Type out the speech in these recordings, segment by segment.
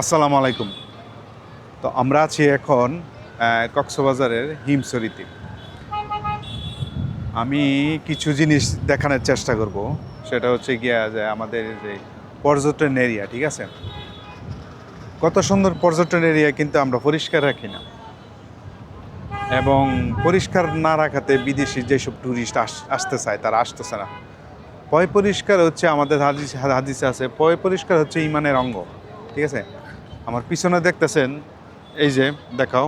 আসসালামু আলাইকুম। তো আমরা আছি এখন কক্সবাজারের হিমছড়িতে। আমি কিছু জিনিস দেখানোর চেষ্টা করব। সেটা হচ্ছে গিয়া যে আমাদের যে পর্যটন এরিয়া, ঠিক আছে? কত সুন্দর পর্যটন এরিয়া, কিন্তু আমরা পরিষ্কার রাখি না। এবং পরিষ্কার না রাখাতে বিদেশি যেসব ট্যুরিস্ট আসতে চায় তারা আসতেছে না। পয় পরিষ্কার হচ্ছে আমাদের হাদিসে আছে, পয় পরিষ্কার হচ্ছে ইমানের অঙ্গ, ঠিক আছে? আমার পিছনে দেখতেছেন, এই যে দেখাও,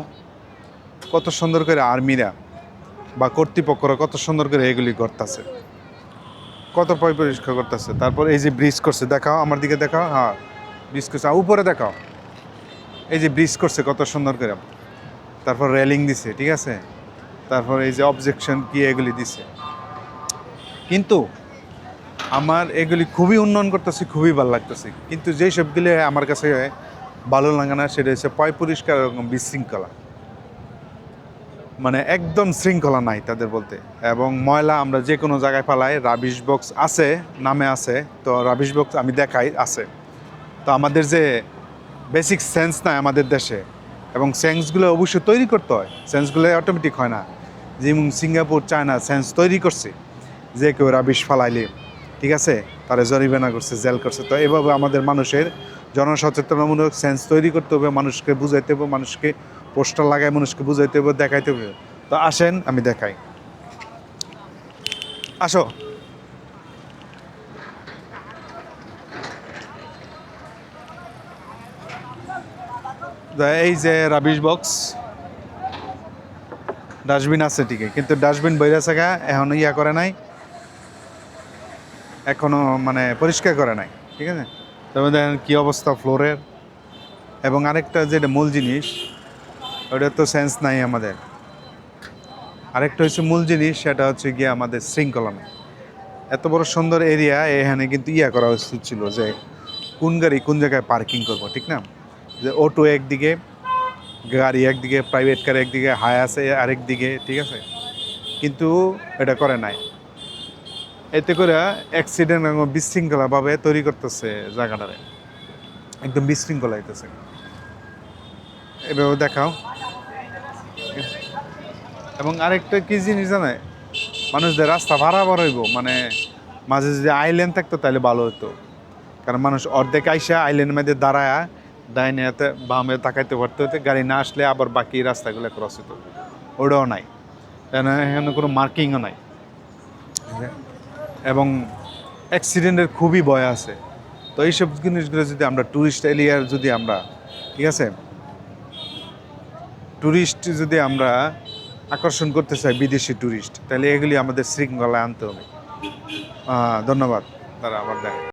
কত সুন্দর করে আর্মিরা বা কর্তৃপক্ষরা কত সুন্দর করে এগুলি করতেছে, কত পরিষ্কার করতেছে। তারপর এই যে ব্রিজ করছে, দেখাও আমার দিকে, দেখাও, হ্যাঁ ব্রিজ করছে, উপরে দেখাও, এই যে ব্রিজ করছে কত সুন্দর করে। তারপর রেলিং দিছে, ঠিক আছে? তারপর এই যে অবজেকশন কি এগুলি দিছে। কিন্তু আমার এগুলি খুবই উন্নয়ন করতেছে, খুবই ভালো লাগতেছে। কিন্তু যেই সবগুলি আমার কাছে ভালো লাগে না, সেটা হচ্ছে পয় পরিষ্কার এবং বিশৃঙ্খলা। মানে একদম শৃঙ্খলা নাই তাদের বলতে। এবং ময়লা আমরা যে কোনো জায়গায় ফালাই, রাবিশ বক্স আছে, নামে আছে, তো রাবিশ বক্স আমি দেখাই আছে। তো আমাদের যে বেসিক সেন্স নাই আমাদের দেশে, এবং সেন্সগুলো অবশ্যই তৈরি করতে হয়, সেন্সগুলো অটোমেটিক হয় না। যেমন সিঙ্গাপুর, চায়না সেন্স তৈরি করছে যে কেউ রাবিশ ফালাইলে, ঠিক আছে, তারা জরিমানা করছে, জেল করছে। তো এভাবে আমাদের মানুষের জনসচেতনামূলক সেন্স তৈরি করতে হবে, মানুষকে বুঝাইতে হবে, মানুষকে পোস্টার লাগায় মানুষকে বুঝাইতে হবে, দেখাইতে হবে। তো আসেন আমি দেখাই, আসো। এই যে রাবিশ বক্স, ডাস্টবিন আছে ঠিকই, কিন্তু ডাস্টবিন বইরা থাকা এখনো করে নাই, এখনো মানে পরিষ্কার করে নাই, ঠিক আছে? তবে দেখেন কী অবস্থা ফ্লোরের। এবং আরেকটা যেটা মূল জিনিস, ওটা তো সেন্স নাই আমাদের। আরেকটা হচ্ছে মূল জিনিস, সেটা হচ্ছে গিয়ে আমাদের শৃঙ্খলা নেই। এত বড় সুন্দর এরিয়া, এখানে কিন্তু করা উচিত ছিল যে কোন গাড়ি কোন জায়গায় পার্কিং করবো, ঠিক না? যে অটো একদিকে, গাড়ি একদিকে, প্রাইভেট কার একদিকে, হায়াসে আরেক দিকে, ঠিক আছে? কিন্তু এটা করে নাই। এতে করে অ্যাক্সিডেন্ট এবং বিশৃঙ্খলাভাবে তৈরি করতেছে জায়গাটারে, একদম বিশৃঙ্খলা হইতেছে। এভাবে দেখাও। এবং আরেকটা কি জিনিস জানে, মানুষদের রাস্তা বরাবর হইব, মানে মাঝে যদি আইল্যান্ড থাকতো তাহলে ভালো হতো। কারণ মানুষ অর্ধেক আইসা আইল্যান্ডের মধ্যে দাঁড়ায় ডাইনে হাতে বামে তাকাইতে পারতে হতে, গাড়ি না আসলে আবার বাকি রাস্তাগুলো ক্রস হতো। ওটাও নাই, এখানে কোনো মার্কিংও নাই। এবং অ্যাক্সিডেন্টের খুবই ভয় আছে। তো এইসব জিনিসগুলো যদি আমরা ট্যুরিস্ট এরিয়ার যদি আমরা, ঠিক আছে, ট্যুরিস্ট যদি আমরা আকর্ষণ করতে চাই, বিদেশি ট্যুরিস্ট, তাহলে এগুলি আমাদের শৃঙ্খলায় আনতে হবে। ধন্যবাদ। তারা আবার দেখা।